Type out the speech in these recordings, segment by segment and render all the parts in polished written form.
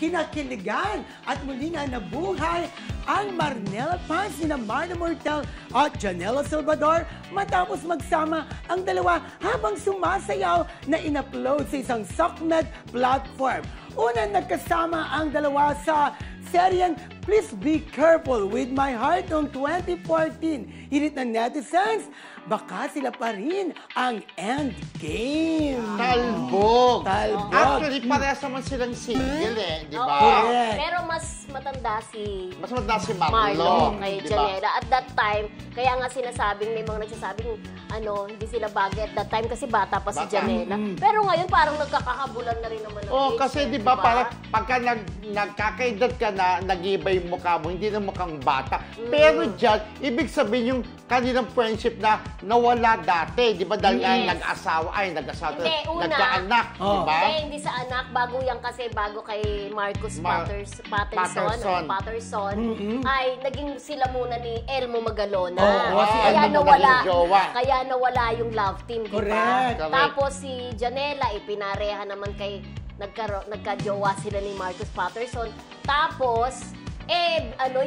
kinakiligan at muli nga nabuhay ang Marnella fans ni Marna Mortel at Janela Salvador matapos magsama ang dalawa habang sumasayaw na in-upload sa isang SOCMED platform. Unang nagkasama ang dalawa sa seryeng Please Be Careful With My Heart noong 2014. Hinit ng netizens, baka sila pa rin ang endgame. Talbog. Talbog. Actually, parehas naman silang single di ba? Correct. Pero mas matanda si Marlo kay di ba? Janela. At that time, kaya nga sinasabing, may mga nagsasabing, hindi sila bagay at that time kasi bata pa si Janela. Pero ngayon parang nagkakakabulan na rin naman. Kasi di ba, parang pagka nagkakaedad ka na, nag-iba yung mukha mo, hindi na mukhang bata. Pero dyan, ibig sabihin yung kanilang friendship na nawala dati, di ba? Dahil nag-asawa, nagkaanak, di ba? Hindi sa anak, bago yan kasi, bago kay Marcus Patterson, ay naging sila muna ni Elmo Magalona. Kaya nawala yung love team, di ba? Tapos si Janela, ipinareha naman kay nagka-jowa sila ni Marcus Patterson. Tapos,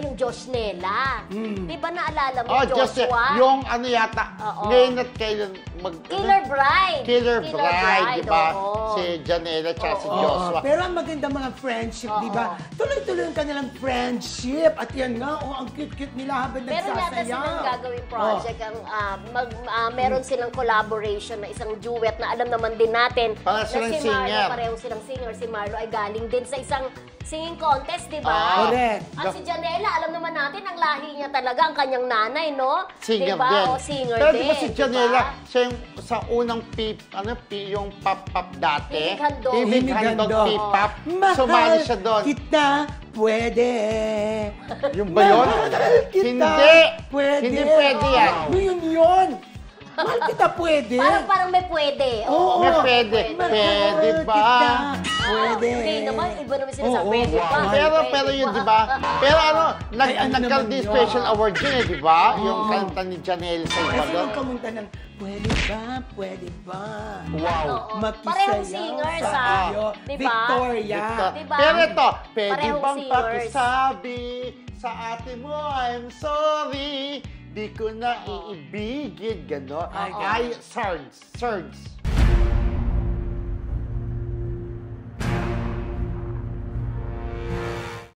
yung Joshnela. Di ba naalala mo, Joshua? Yung yata, ngayon at kailan Killer Bride, di ba? Si Janela at si Joshua. Pero ang maganda mga friendship, di ba? Tuloy-tuloy ang kanilang friendship. At yan nga, ang cute-cute nila habang nagsasayaw. Meron yata silang gagawing project. Meron silang collaboration na isang duet na alam naman din natin. Para silang singer. Pareho silang singer. Si Marlo ay galing din sa isang singing contest, di ba? Correct. At si Janela, alam naman natin, ang lahi niya talaga, ang kanyang nanay, no? Singer diba? din. Singer pero din. Pero di ba si Janela, siya yung sa unang yung pop-pop dati. Himig handog P-pop. Sumali siya doon. Kita, pwede. Yung ba yun? Hindi. Pwede. Hindi pwede yan. Yun. Mahal kita, pwede. Parang may pwede. May pwede. Pwede ba? Pwede. Hindi naman, iba naman sila sa pwede ba? Pero yun, di ba? Pero nagkaroon din special award yun, di ba? Yung kanta ni Janelle Salvador. Kasi nung kamunta ng, pwede ba? Wow. Parehong singers, di ba? Victoria. Diba? Pero ito, pwede Parehong bang singers. pakisabi sa ate mo, I'm sorry, di ko na iibigin, gano'n. Ay, Serge.